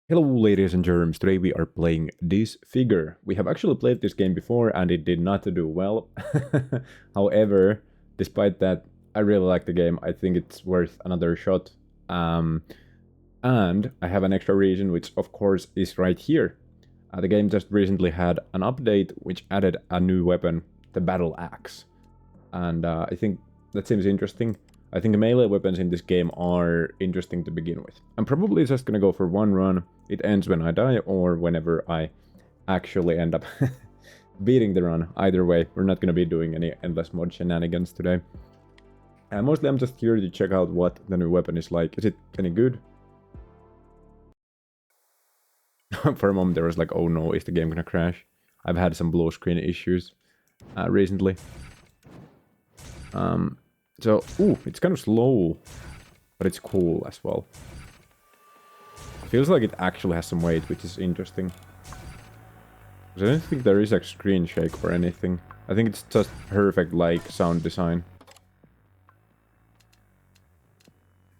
Hello ladies and germs, today we are playing Disfigure. We have actually played this game before and it did not do well. However, despite that, I really like the game. I think it's worth another shot. And I have an extra reason, which of course is right here. The game just recently had an update which added a new weapon, the battle axe. And I think that seems interesting. I think the melee weapons in this game are interesting to begin with. I'm probably just gonna go for one run. It ends when I die or whenever I actually end up beating the run. Either way, we're not gonna be doing any endless mode shenanigans today. Mostly I'm just here to check out what the new weapon is like. Is it any good? For a moment there was like, oh no, is the game gonna crash? I've had some blue screen issues recently. So, ooh, it's kind of slow, but it's cool as well. Feels like it actually has some weight, which is interesting. I don't think there is a screen shake or anything. I think it's just perfect, like, sound design.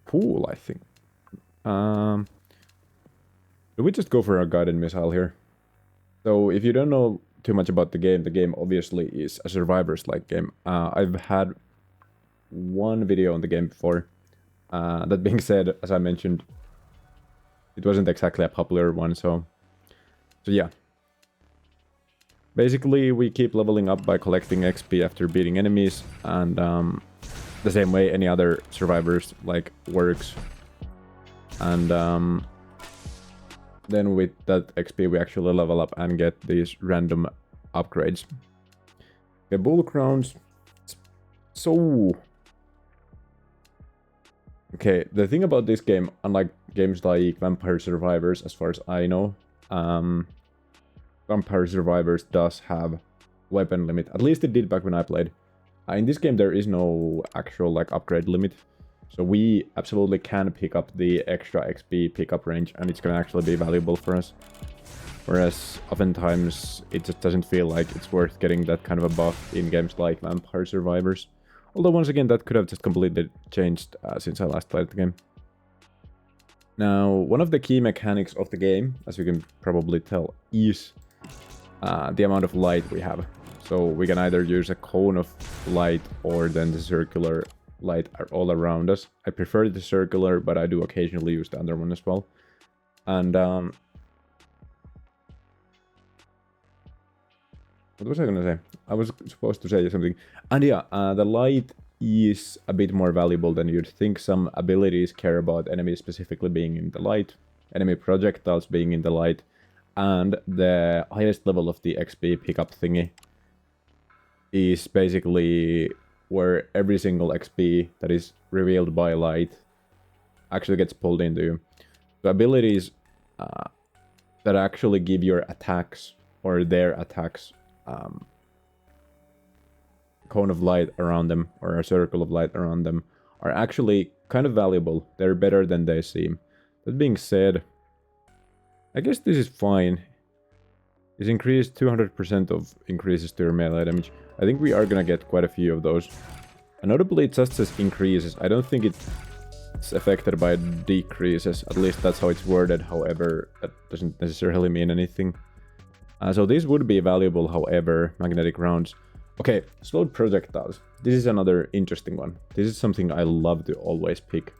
Cool, I think. Do we just go for a guided missile here? So, if you don't know too much about the game obviously is a survivors-like game. I've had one video on the game before. That being said, as I mentioned, it wasn't exactly a popular one, so yeah. Basically, we keep leveling up by collecting XP after beating enemies, and the same way any other survivors like works. And then with that XP we actually level up and get these random upgrades. Okay, bull crowns. So okay, the thing about this game, unlike games like Vampire Survivors, as far as I know, Vampire Survivors does have weapon limit. At least it did back when I played. In this game there is no actual like upgrade limit. So we absolutely can pick up the extra XP pickup range and it's gonna actually be valuable for us. Whereas oftentimes it just doesn't feel like it's worth getting that kind of a buff in games like Vampire Survivors. Although once again that could have just completely changed since I last played the game. Now, one of the key mechanics of the game, as you can probably tell, is the amount of light we have. So we can either use a cone of light or then the circular light all around us. I prefer the circular, but I do occasionally use the other one as well. And what was I gonna say? I was supposed to say something. And yeah, the light is a bit more valuable than you'd think. Some abilities care about enemies specifically being in the light, enemy projectiles being in the light, and the highest level of the XP pickup thingy is basically where every single XP that is revealed by light actually gets pulled into you. The abilities that actually give your attacks or their attacks cone of light around them or a circle of light around them are actually kind of valuable. They're better than they seem. That being said, I guess this is fine. It's increased 200% of increases to your melee damage. I think we are gonna get quite a few of those. And notably it just says increases. I don't think it's affected by decreases. At least that's how it's worded. However, that doesn't necessarily mean anything. So these would be valuable, however, magnetic rounds. Okay, slowed projectiles. This is another interesting one. This is something I love to always pick.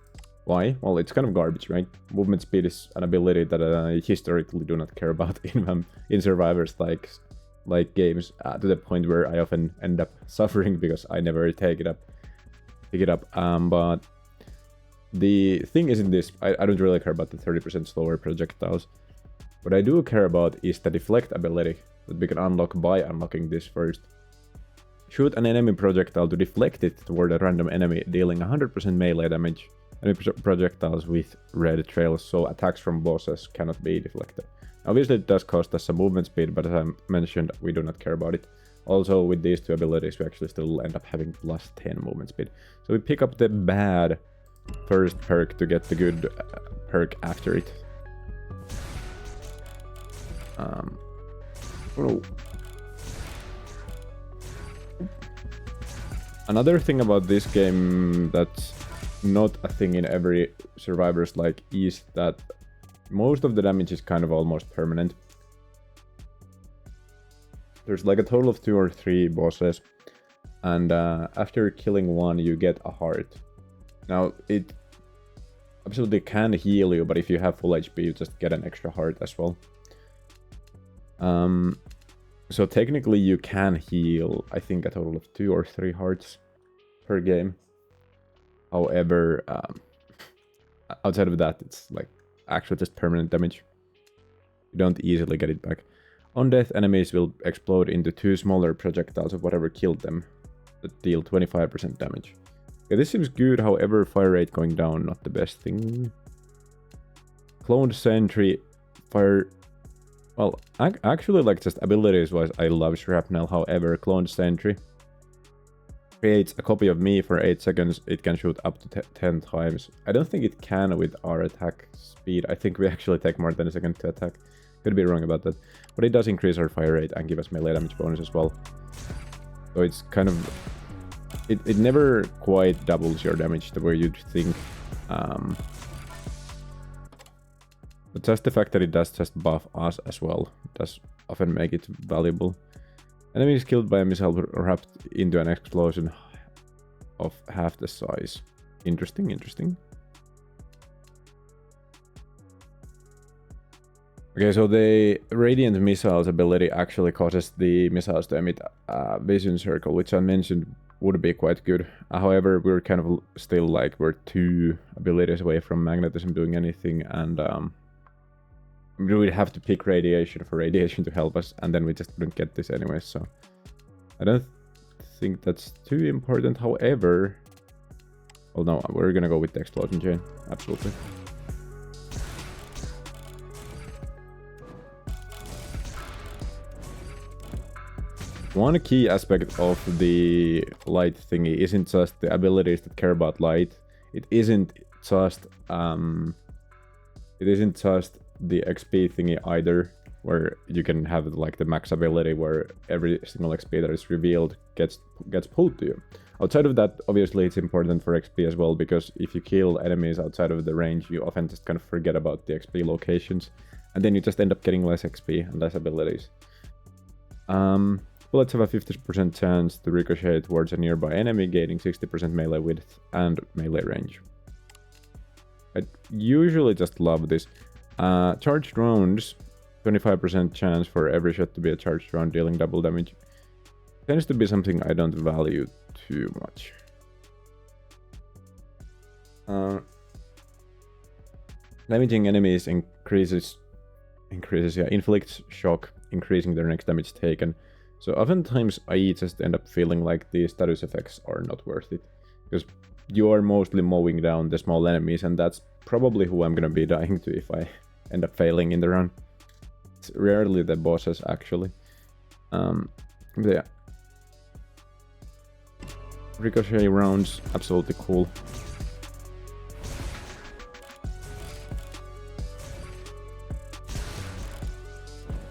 Why? Well, it's kind of garbage, right? Movement speed is an ability that I historically do not care about in survivors like games, to the point where I often end up suffering because I never pick it up. But the thing isn't this. I don't really care about the 30% slower projectiles. What I do care about is the deflect ability that we can unlock by unlocking this first. Shoot an enemy projectile to deflect it toward a random enemy, dealing 100% melee damage. Enemy projectiles with red trails, so attacks from bosses cannot be deflected. Obviously it does cost us some movement speed, but as I mentioned, we do not care about it. Also, with these two abilities, we actually still end up having plus 10 movement speed. So we pick up the bad first perk to get the good perk after it. Oh. Another thing about this game that's not a thing in every survivors like is that Most of the damage is kind of almost permanent. There's like a total of 2 or 3 bosses, and after killing one you get a heart. Now it absolutely can heal you, but if you have full HP you just get an extra heart as well. So technically you can heal, I think, a total of 2 or 3 hearts per game. However, outside of that, it's like actually just permanent damage. You don't easily get it back. On death, enemies will explode into 2 smaller projectiles of whatever killed them that deal 25% damage. Okay, this seems good, however, fire rate going down, not the best thing. Cloned sentry, fire... Well, actually, like, just abilities-wise, I love shrapnel. However, cloned sentry creates a copy of me for 8 seconds. It can shoot up to 10 times. I don't think it can with our attack speed. I think we actually take more than a second to attack. Could be wrong about that. But it does increase our fire rate and give us melee damage bonus as well. So it's kind of... It never quite doubles your damage the way you'd think. But just the fact that it does just buff us as well does often make it valuable. Enemies killed by a missile wrapped into an explosion of half the size. Interesting, interesting. Okay, so the Radiant Missiles ability actually causes the missiles to emit a vision circle, which I mentioned would be quite good. However, we're kind of still like, we're 2 abilities away from magnetism doing anything, and we would have to pick radiation for radiation to help us, and then we just wouldn't get this anyway, so I don't think that's too important. However, well, no, we're gonna go with the explosion chain, absolutely. One key aspect of the light thingy isn't just the abilities that care about light. It isn't just the XP thingy either, where you can have like the max ability where every single XP that is revealed gets pulled to you. Outside of that, obviously it's important for XP as well, because if you kill enemies outside of the range, you often just kind of forget about the XP locations, and then you just end up getting less XP and less abilities. Bullets have a 50% chance to ricochet towards a nearby enemy, gaining 60% melee width and melee range. I usually just love this. Charged rounds, 25% chance for every shot to be a charged round, dealing double damage. Tends to be something I don't value too much. Damaging enemies inflicts shock, increasing their next damage taken. So oftentimes I just end up feeling like the status effects are not worth it, because you are mostly mowing down the small enemies, and that's probably who I'm gonna be dying to if I end up failing in the run. It's rarely the bosses, actually. Yeah. Ricochet rounds, absolutely cool.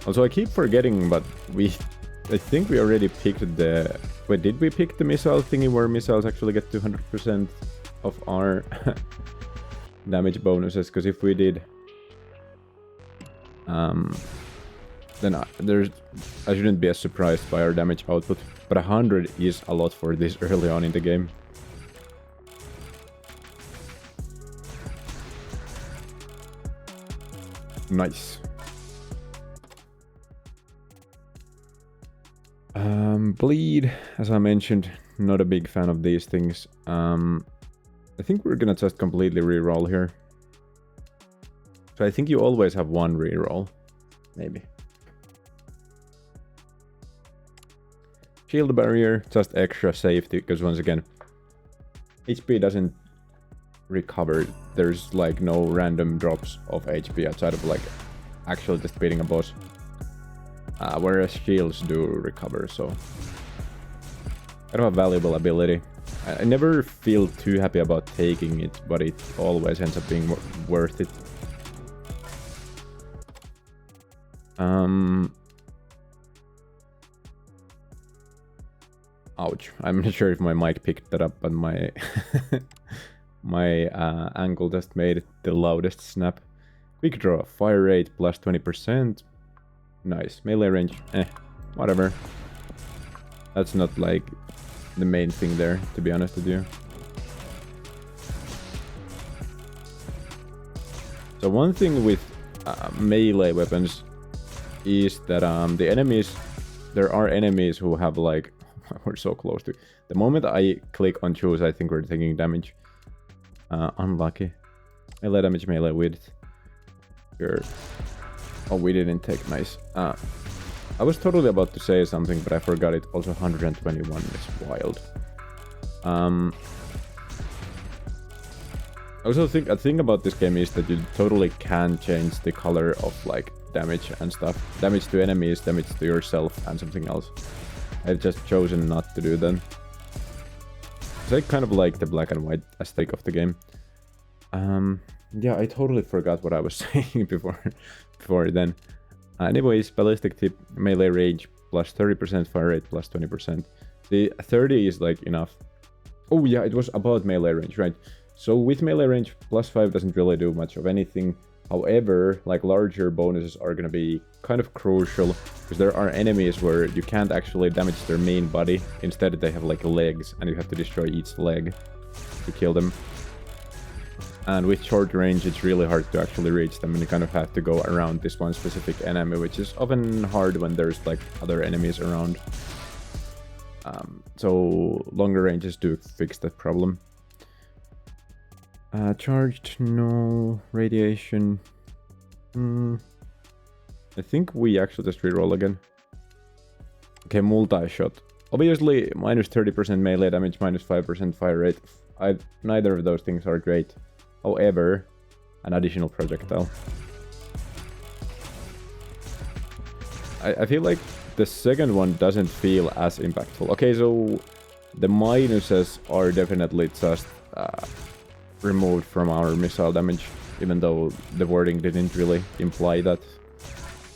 Also, I keep forgetting, but I think we already picked the... Wait, did we pick the missile thingy where missiles actually get 200% of our damage bonuses? Because if we did... then I shouldn't be as surprised by our damage output. But 100 is a lot for this early on in the game. Nice. Bleed, as I mentioned, not a big fan of these things. I think we're gonna just completely reroll here. So I think you always have one reroll, maybe. Shield barrier, just extra safety, because once again, HP doesn't recover. There's like no random drops of HP outside of like actually just beating a boss. Whereas shields do recover, so kind of a valuable ability. I never feel too happy about taking it, but it always ends up being worth it. Ouch. I'm not sure if my mic picked that up, but my my ankle just made the loudest snap. Quick draw, fire rate plus 20%. Nice. Melee range, whatever. That's not like the main thing there, to be honest with you. So one thing with melee weapons is that the enemies, there are enemies who have like, we're so close to, the moment I click on choose, I think we're taking damage. Unlucky. Melee damage, melee width. Sure. Oh, we didn't take, nice. I was totally about to say something, but I forgot it. Also 121 is wild. Also think a thing about this game is that you totally can change the color of like damage and stuff. Damage to enemies, damage to yourself, and something else. I've just chosen not to do that. So I kind of like the black and white aesthetic of the game. Yeah, I totally forgot what I was saying before then. Anyways, ballistic tip, melee range plus 30%, fire rate plus 20%. The 30 is like enough. Oh yeah, it was about melee range, right? So with melee range, plus 5 doesn't really do much of anything. However, like larger bonuses are gonna be kind of crucial, because there are enemies where you can't actually damage their main body. Instead, they have like legs, and you have to destroy each leg to kill them. And with short range, it's really hard to actually reach them, and you kind of have to go around this one specific enemy, which is often hard when there's like other enemies around. So longer ranges do fix that problem. Charged, no. Radiation. I think we actually just reroll again. Okay, multi-shot. Obviously, minus 30% melee damage, minus 5% fire rate. Neither of those things are great. However, an additional projectile. I feel like the second one doesn't feel as impactful. Okay, so the minuses are definitely just removed from our missile damage, even though the wording didn't really imply that.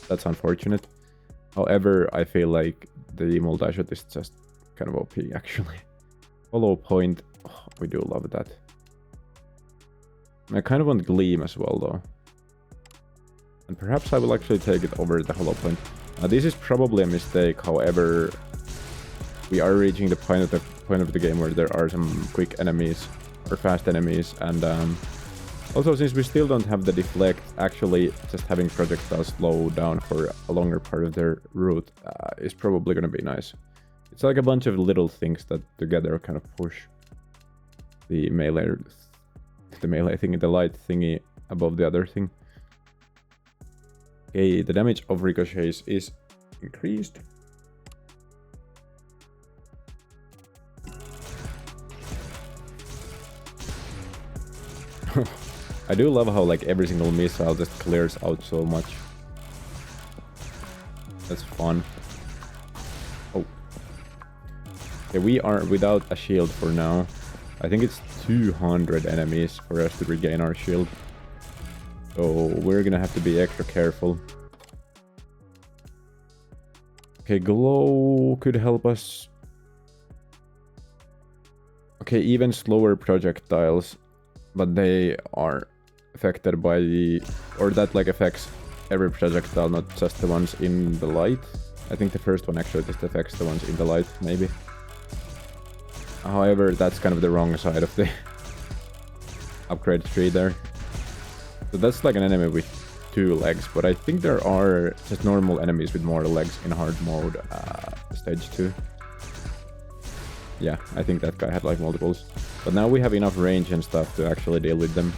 That's unfortunate. However, I feel like the multi-shot is just kind of OP, actually. Hollow point, oh, we do love that. I kind of want Gleam as well, though. And perhaps I will actually take it over the Hollow Point. This is probably a mistake, however, we are reaching the point of the game where there are some quick enemies, or fast enemies, and also since we still don't have the deflect, actually just having projectiles slow down for a longer part of their route is probably going to be nice. It's like a bunch of little things that together kind of push the melee thingy, the light thingy above the other thing. Okay, the damage of ricochets is increased. I do love how like every single missile just clears out so much. That's fun. Oh. Okay, we are without a shield for now. I think it's 200 enemies for us to regain our shield. So we're gonna have to be extra careful. Okay, glow could help us. Okay, even slower projectiles, but they are affected by the... or that like affects every projectile, not just the ones in the light. I think the first one actually just affects the ones in the light, maybe. However, that's kind of the wrong side of the upgrade tree there. So that's like an enemy with 2 legs, but I think there are just normal enemies with more legs in hard mode stage 2. Yeah, I think that guy had like multiples. But now we have enough range and stuff to actually deal with them.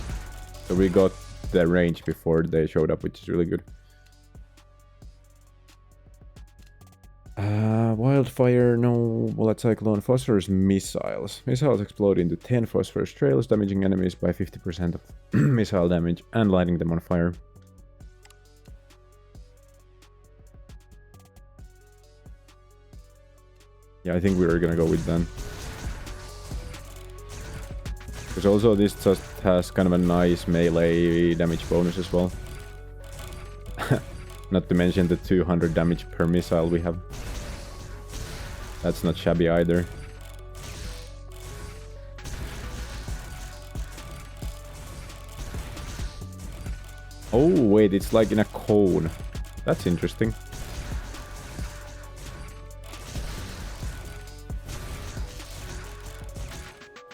So we got the range before they showed up, which is really good. Wildfire, no. Bullet cyclone, phosphorus missiles. Missiles explode into 10 phosphorus trails, damaging enemies by 50% of missile damage and lighting them on fire. Yeah, I think we were gonna go with them. Because also this just has kind of a nice melee damage bonus as well. Not to mention the 200 damage per missile we have. That's not shabby either. Oh, wait, it's like in a cone. That's interesting.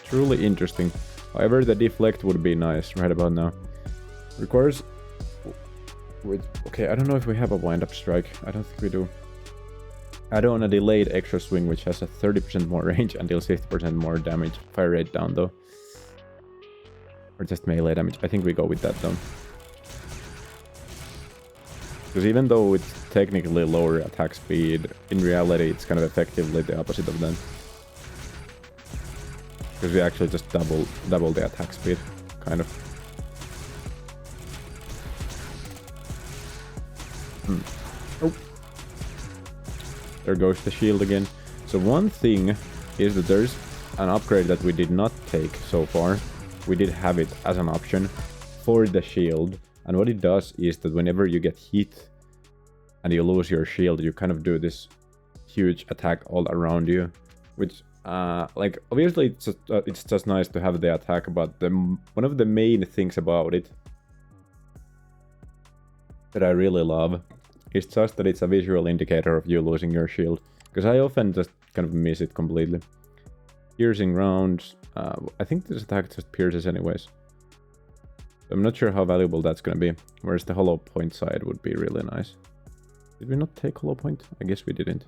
Truly interesting. However, the deflect would be nice right about now. Requires... Wait, okay, I don't know if we have a wind-up strike. I don't think we do. Add on a delayed extra swing, which has a 30% more range and deals 50% more damage. Fire rate down, though. Or just melee damage. I think we go with that, though. Because even though it's technically lower attack speed, in reality it's kind of effectively the opposite of that. Because we actually just double the attack speed, kind of. Oh. There goes the shield again. So one thing is that there's an upgrade that we did not take so far. We did have it as an option for the shield. And what it does is that whenever you get hit and you lose your shield, you kind of do this huge attack all around you. Which, like, obviously it's just nice to have the attack, but one of the main things about it that I really love is just that it's a visual indicator of you losing your shield. Because I often just kind of miss it completely. Piercing rounds. I think this attack just pierces anyways. I'm not sure how valuable that's going to be. Whereas the hollow point side would be really nice. Did we not take hollow point? I guess we didn't.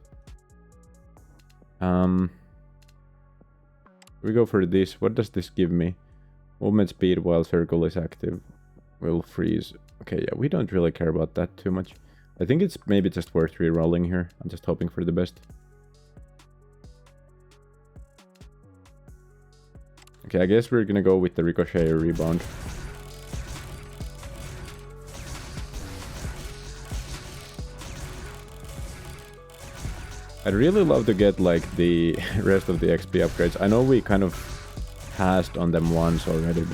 We go for this. What does this give me? Movement speed while circle is active. Will freeze. Okay, yeah, we don't really care about that too much. I think it's maybe just worth re-rolling here. I'm just hoping for the best. Okay, I guess we're gonna go with the ricochet or rebound. I'd really love to get like the rest of the XP upgrades. I know we kind of passed on them once already,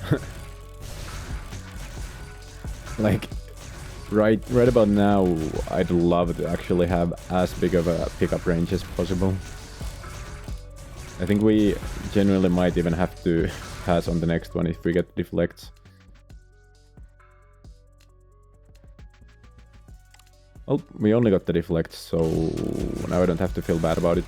but like right about now, I'd love to actually have as big of a pickup range as possible. I think we genuinely might even have to pass on the next one if we get deflects. Well, we only got the deflect, so now I don't have to feel bad about it.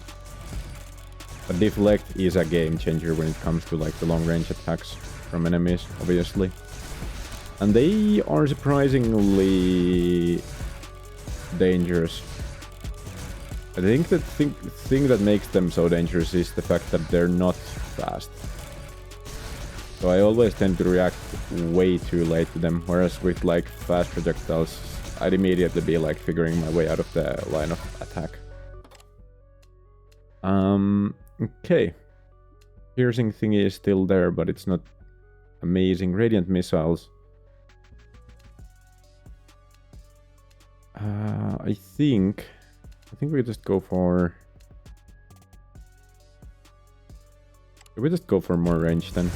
But deflect is a game changer when it comes to like the long range attacks from enemies, obviously. And they are surprisingly dangerous. I think the thing that makes them so dangerous is the fact that they're not fast. So I always tend to react way too late to them, whereas with like fast projectiles, I'd immediately be like figuring my way out of the line of attack. Okay. Piercing thingy is still there, but it's not amazing. Radiant missiles. I think we just go for... We just go for more range then.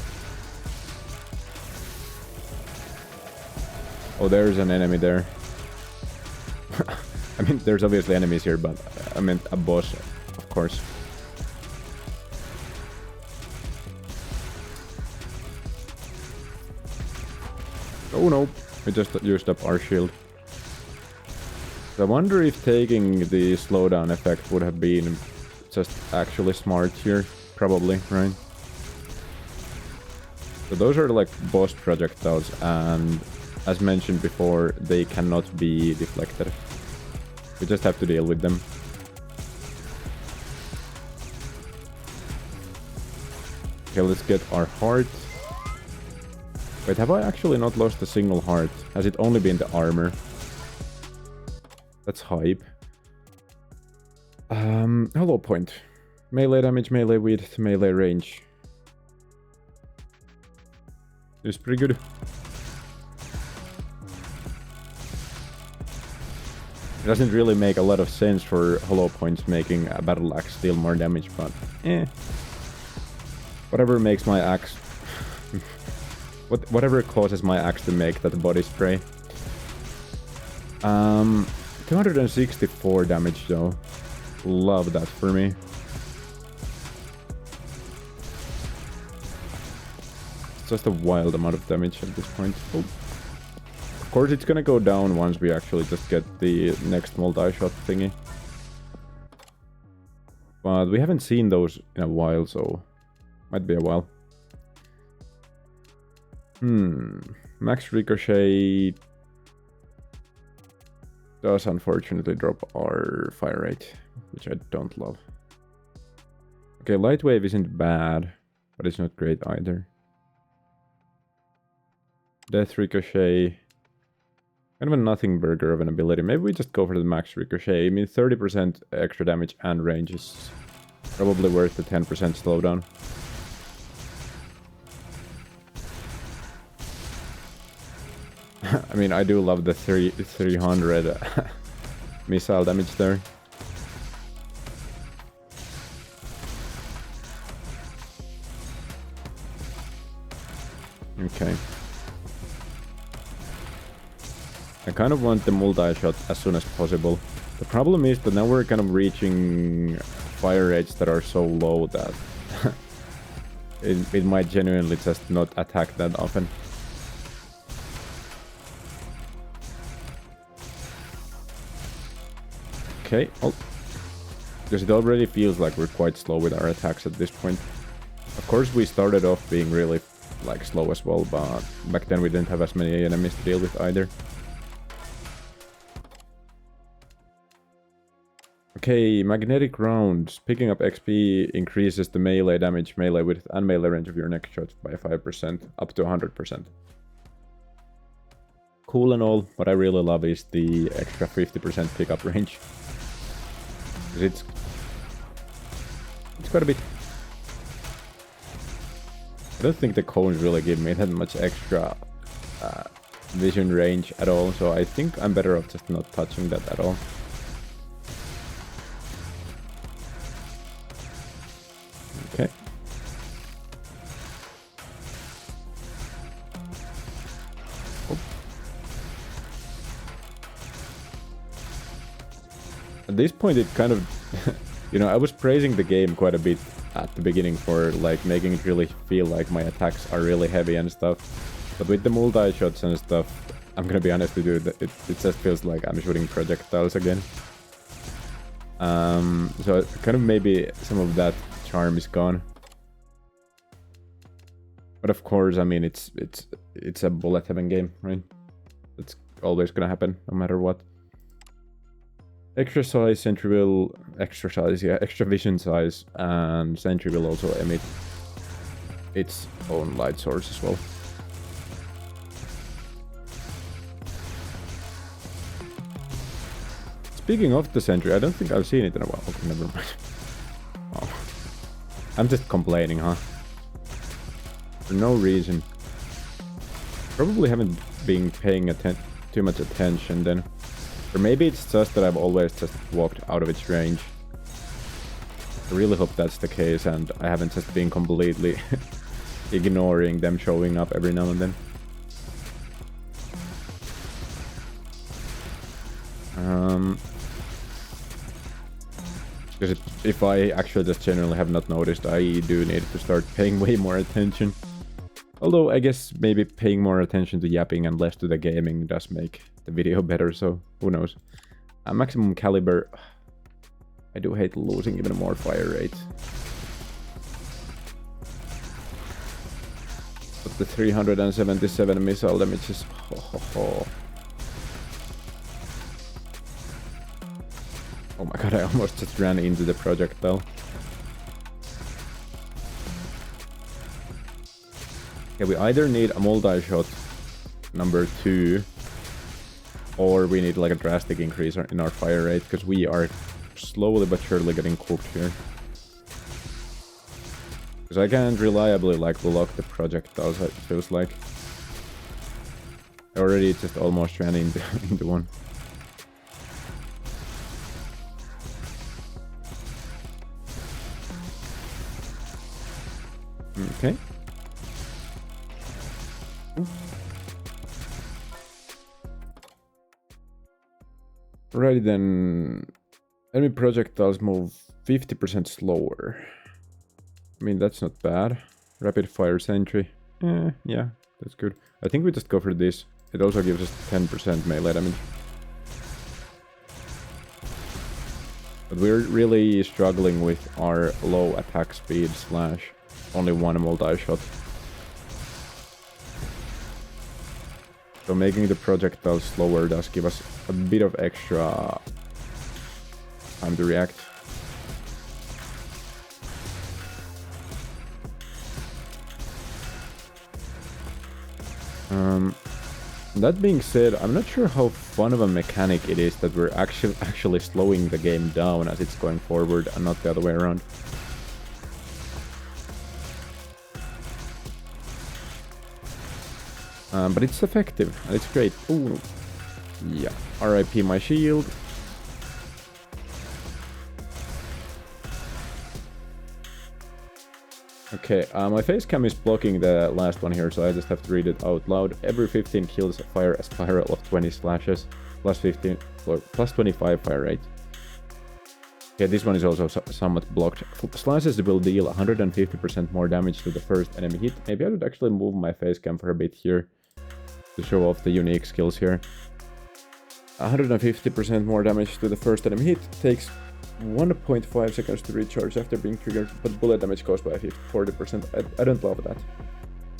Oh, there's an enemy there. I mean, there's obviously enemies here, but I meant a boss, of course. Oh no, we just used up our shield. So I wonder if taking the slowdown effect would have been just actually smart here. Probably, right? So those are like boss projectiles, and as mentioned before, they cannot be deflected. We just have to deal with them. Okay, let's get our heart. Wait, have I actually not lost a single heart? Has it only been the armor? That's hype. Hollow point. Melee damage, melee width, melee range. It's pretty good. It doesn't really make a lot of sense for hollow points making a battle axe deal more damage, but whatever makes my axe... whatever causes my axe to make that body spray. 264 damage though. Love that for me. It's just a wild amount of damage at this point. Oh. Of course, it's gonna go down once we actually just get the next multi-shot thingy. But we haven't seen those in a while, so might be a while. Max Ricochet does unfortunately drop our fire rate, which I don't love. Okay, Light Wave isn't bad, but it's not great either. Death Ricochet, kind of a nothing burger of an ability. Maybe we just go for the Max Ricochet. I mean, 30% extra damage and range is probably worth the 10% slowdown. I mean, I do love the 300 missile damage there. Okay. I kind of want the multi-shot as soon as possible. The problem is that now we're kind of reaching fire rates that are so low that it might genuinely just not attack that often. Okay, oh, because it already feels like we're quite slow with our attacks at this point. Of course, we started off being really like slow as well, but back then we didn't have as many enemies to deal with either. Okay, magnetic rounds. Picking up XP increases the melee damage, melee width, and melee range of your next shot by 5%, up to 100%. Cool and all, what I really love is the extra 50% pickup range. It's quite a bit. I don't think the cones really give me that much extra vision range at all, so I think I'm better off just not touching that at all. Okay. Oh. At this point it kind of, you know, I was praising the game quite a bit at the beginning for like making it really feel like my attacks are really heavy and stuff. But with the multi-shots and stuff, I'm gonna be honest with you, it just feels like I'm shooting projectiles again. So kind of maybe some of that charm is gone. But of course, I mean, it's a bullet heaven game, right? It's always gonna happen, no matter what. Extra size, sentry will... Extra size, yeah. Extra vision size, and sentry will also emit its own light source as well. Speaking of the sentry, I don't think I've seen it in a while. Okay, never mind. Oh. I'm just complaining, huh? For no reason. Probably haven't been paying too much attention then. Or maybe it's just that I've always just walked out of its range. I really hope that's the case and I haven't just been completely ignoring them showing up every now and then. Because if I actually just generally have not noticed, I do need to start paying way more attention. Although I guess maybe paying more attention to yapping and less to the gaming does make the video better, so who knows. Maximum caliber. I do hate losing even more fire rate. But the 377 missile damage is... Oh my god, I almost just ran into the projectile. Okay, we either need a multi-shot number 2, or we need like a drastic increase in our fire rate, because we are slowly but surely getting cooked here. Because I can't reliably like block the projectiles, it feels like. I already just almost ran into one. Okay. Alrighty then. Enemy projectiles move 50% slower. I mean, that's not bad. Rapid fire sentry. Yeah, that's good. I think we just go for this. It also gives us 10% melee damage. But we're really struggling with our low attack speed / only one multi-shot. So making the projectiles slower does give us a bit of extra time to react. That being said, I'm not sure how fun of a mechanic it is that we're actually slowing the game down as it's going forward and not the other way around. But it's effective and it's great. Ooh, yeah. RIP my shield. Okay, my face cam is blocking the last one here, so I just have to read it out loud. Every 15 kills fire a spiral of 20 slashes, plus 25 fire rate. Okay, this one is also somewhat blocked. Slashes will deal 150% more damage to the first enemy hit. Maybe I should actually move my face cam for a bit here to show off the unique skills here. 150% more damage to the first enemy hit, takes 1.5 seconds to recharge after being triggered, but bullet damage goes by 40%. I don't love that.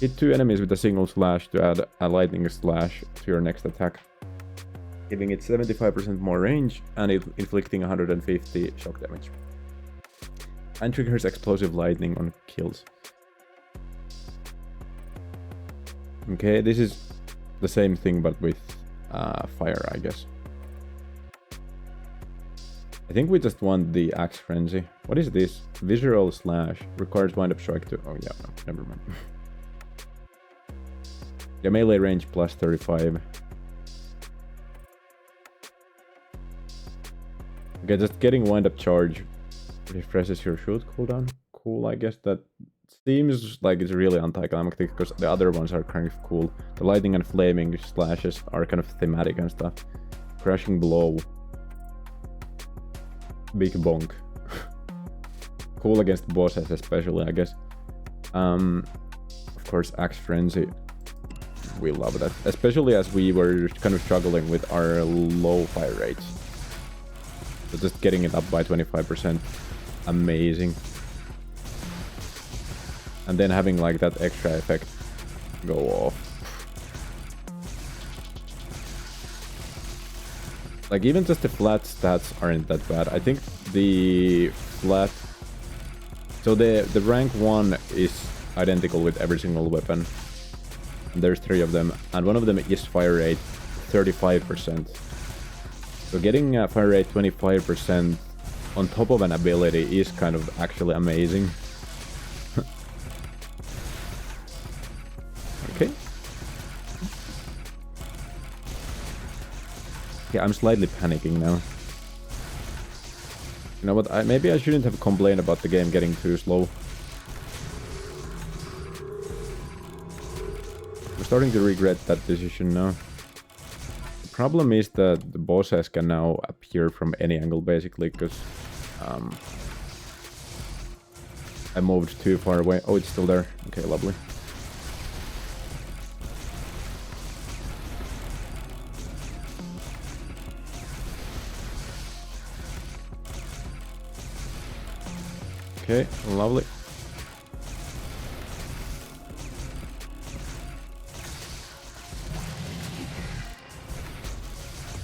Hit 2 enemies with a single slash to add a lightning slash to your next attack, giving it 75% more range and inflicting 150 shock damage. And triggers explosive lightning on kills. Okay, this is the same thing but with fire, I guess. I think we just want the Axe Frenzy. What is this? Visual slash. Requires wind up strike to... Oh yeah, no, never mind. Yeah, melee range plus 35. Okay, just getting wind up charge refreshes your shoot cooldown. Cool, I guess that seems like it's really anticlimactic because the other ones are kind of cool. The lightning and flaming slashes are kind of thematic and stuff. Crashing blow. Big bonk. Cool against bosses especially, I guess. Of course, Axe Frenzy. We love that. Especially as we were kind of struggling with our low fire rates. So just getting it up by 25%. Amazing. And then having like that extra effect go off. Like even just the flat stats aren't that bad. I think the flat... So the rank 1 is identical with every single weapon. And there's 3 of them. And one of them is fire rate 35%. So getting a fire rate 25% on top of an ability is kind of actually amazing. Okay. Okay, I'm slightly panicking now. You know what, maybe I shouldn't have complained about the game getting too slow. I'm starting to regret that decision now. The problem is that the bosses can now appear from any angle basically, because I moved too far away. Oh, it's still there. Okay, lovely. Okay, lovely.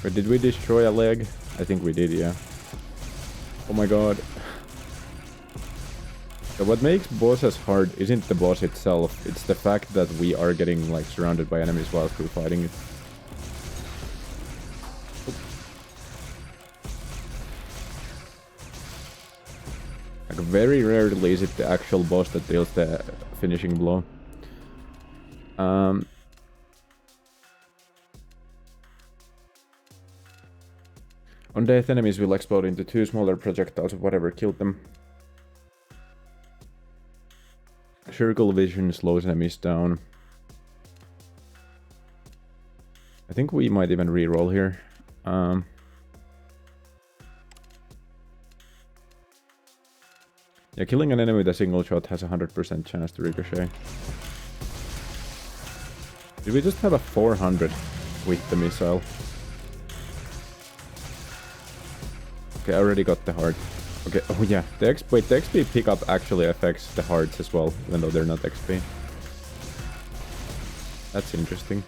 But did we destroy a leg? I think we did, yeah. Oh my god. So what makes bosses hard isn't the boss itself, it's the fact that we are getting like surrounded by enemies whilst we're fighting it. Like very rarely is it the actual boss that deals the finishing blow. On death, enemies will explode into 2 smaller projectiles of whatever killed them. Circle vision slows enemies down. I think we might even reroll here. Yeah, killing an enemy with a single shot has a 100% chance to ricochet. Did we just have a 400? with the missile. Okay, I already got the heart. Okay, oh yeah, the XP pickup actually affects the hearts as well, even though they're not XP. That's interesting.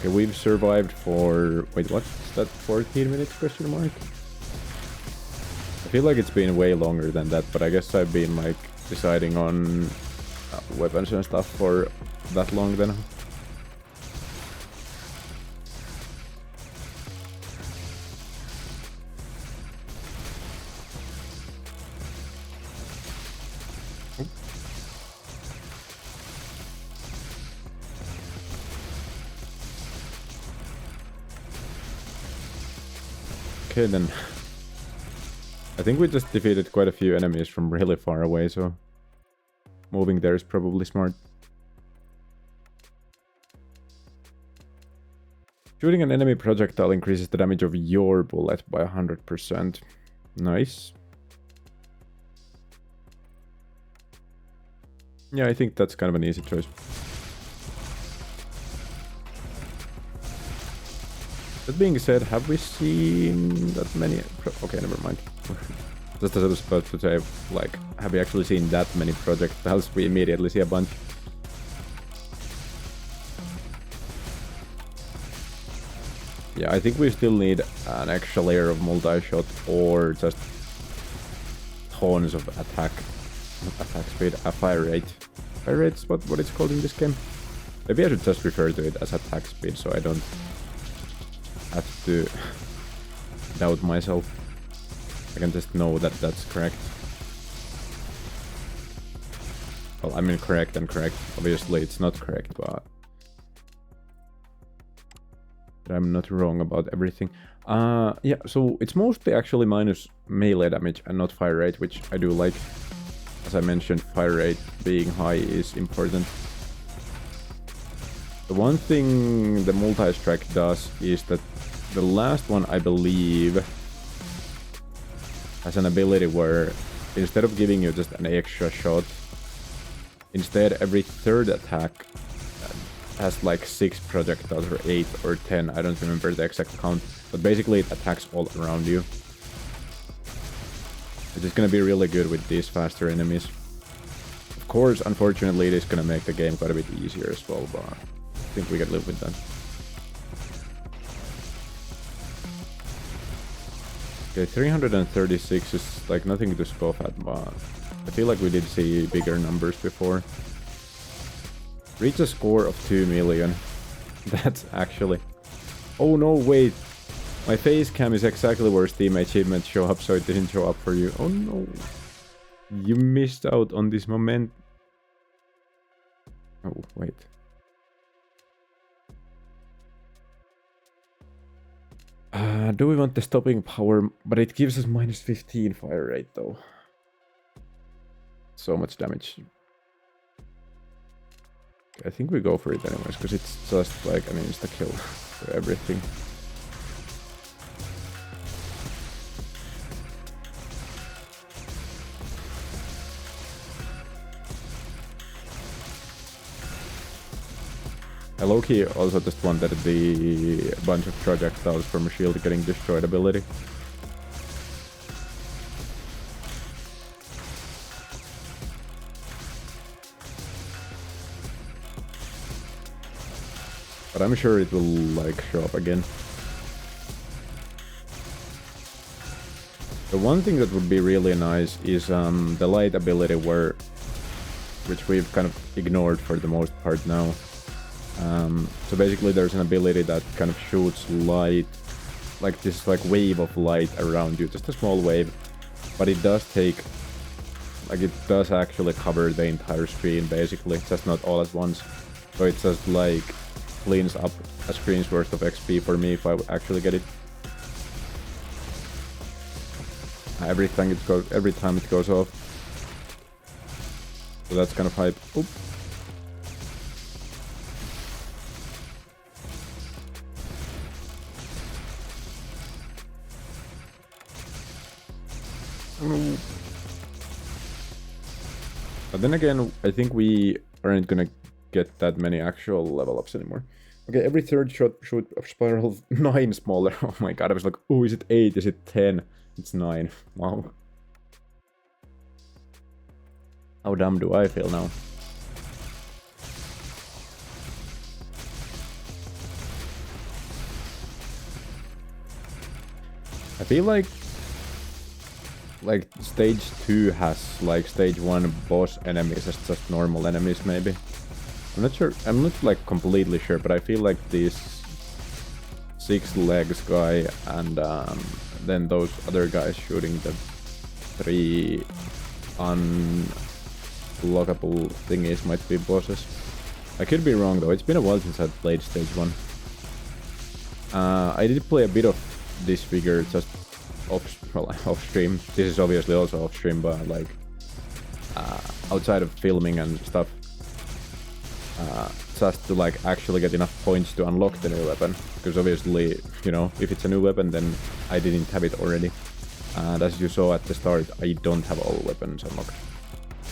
Okay, we've survived for... Wait, what's that? 14 minutes question mark? I feel like it's been way longer than that, but I guess I've been like deciding on weapons and stuff for that long then. Okay then. I think we just defeated quite a few enemies from really far away, so moving there is probably smart. Shooting an enemy projectile increases the damage of your bullet by 100%. Nice. Yeah, I think that's kind of an easy choice. That being said, have we seen that many... Okay, never mind. Just as I was supposed to say, like, have we actually seen that many projectiles? We immediately see a bunch. Yeah, I think we still need an extra layer of multi-shot or just tons of attack speed, fire rate. Fire rate's what it's called in this game. Maybe I should just refer to it as attack speed so I don't have to doubt myself. I can just know that that's correct. Well, I mean correct and correct. Obviously it's not correct, but I'm not wrong about everything. Yeah, so it's mostly actually minus melee damage and not fire rate, which I do like. As I mentioned, fire rate being high is important. The one thing the multi-strike does is that the last one, I believe, has an ability where instead of giving you just an extra shot, instead every third attack has like 6 projectiles or 8 or 10, I don't remember the exact count, but basically it attacks all around you. Which is gonna be really good with these faster enemies. Of course, unfortunately, it is gonna make the game quite a bit easier as well, but I think we can live with that. Okay, 336 is like nothing to scoff at, but I feel like we did see bigger numbers before. Reach a score of 2 million. That's actually... Oh no, wait. My face cam is exactly where Steam achievements show up, so it didn't show up for you. Oh no. You missed out on this moment. Oh, wait. Do we want the stopping power? But it gives us minus 15 fire rate though. So much damage. I think we go for it anyways, because it's just like an insta-kill for everything. I low-key also just wanted the bunch of projectiles from a shield getting destroyed ability. But I'm sure it will like show up again. The one thing that would be really nice is the light ability which we've kind of ignored for the most part now. So basically there's an ability that kind of shoots light, like this like wave of light around you, just a small wave, but it does take, like it does actually cover the entire screen basically, just not all at once. So it just like cleans up a screen's worth of XP for me if I actually get it. Every time it goes off. So that's kind of hype. Oop. But then again, I think we aren't gonna get that many actual level ups anymore. Okay, every third shot should spiral 9 smaller. Oh my god, I was like, oh, is it 8? Is it 10? It's 9. Wow. How dumb do I feel now? I feel like stage 2 has like stage 1 boss enemies as just normal enemies maybe. I'm not sure, I'm not like completely sure, but I feel like this 6 legs guy and then those other guys shooting the 3 unlockable thingies might be bosses. I could be wrong though, it's been a while since I played stage 1. I did play a bit of Disfigure just off stream. This is obviously also off stream, but like outside of filming and stuff, just to like actually get enough points to unlock the new weapon. Because obviously, you know, if it's a new weapon, then I didn't have it already. And as you saw at the start, I don't have all weapons unlocked.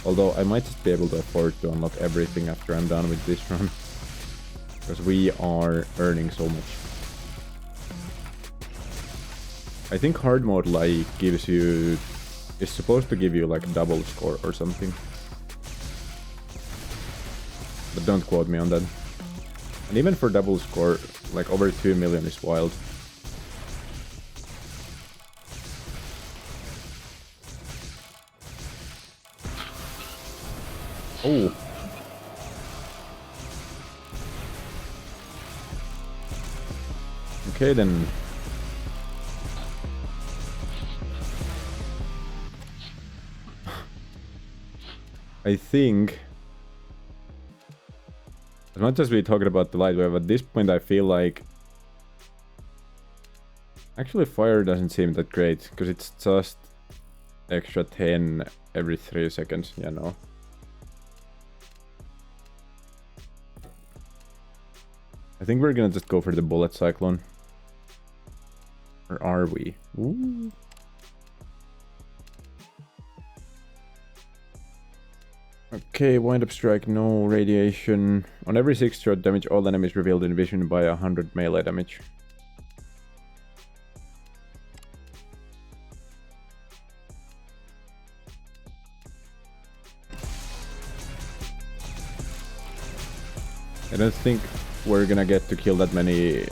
Although I might just be able to afford to unlock everything after I'm done with this run. Because we are earning so much. I think hard mode like gives you... is supposed to give you like double score or something. But don't quote me on that. And even for double score, like over 2 million is wild. Oh. Okay then. I think, as much as we're talking about the light wave, at this point I feel like actually fire doesn't seem that great, because it's just extra 10 every 3 seconds, you know. I think we're gonna just go for the bullet cyclone. Or are we? Ooh. Okay, wind up strike, no radiation. On every 6 shot damage, all enemies revealed in vision by 100 melee damage. I don't think we're gonna get to kill that many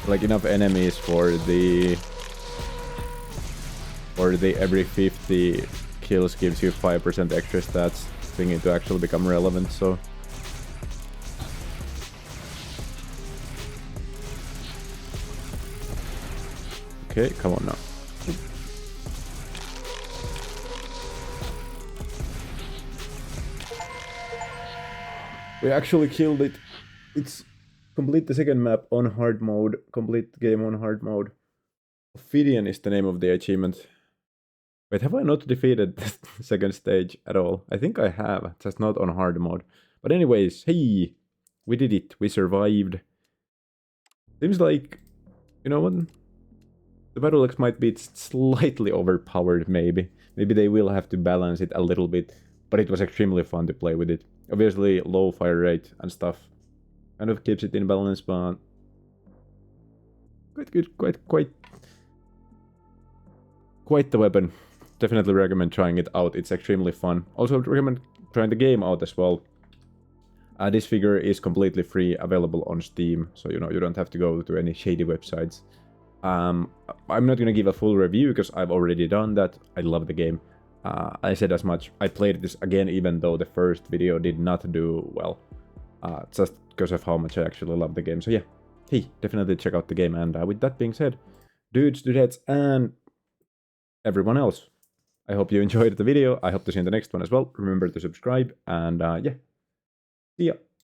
like enough enemies for the every 50 kills gives you 5% extra stats thingy to actually become relevant, so okay, come on now. We actually killed it. It's complete the second map on hard mode. Complete the game on hard mode. Ophidian is the name of the achievement. Wait, have I not defeated the second stage at all? I think I have, just not on hard mode. But anyways, hey! We did it. We survived. Seems like, you know what? The battle axe might be slightly overpowered, maybe. Maybe they will have to balance it a little bit. But it was extremely fun to play with it. Obviously, low fire rate and stuff kind of keeps it in balance, but quite good, quite the weapon. Definitely recommend trying it out. It's extremely fun. Also recommend trying the game out as well. Disfigure is completely free, available on Steam, so you know you don't have to go to any shady websites. I'm not gonna give a full review because I've already done that. I love the game. I said as much. I played this again even though the first video did not do well. Just because of how much I actually love the game. So yeah, hey, definitely check out the game. And with that being said, dudes, dudettes, and everyone else, I hope you enjoyed the video. I hope to see you in the next one as well. Remember to subscribe, and yeah, see ya.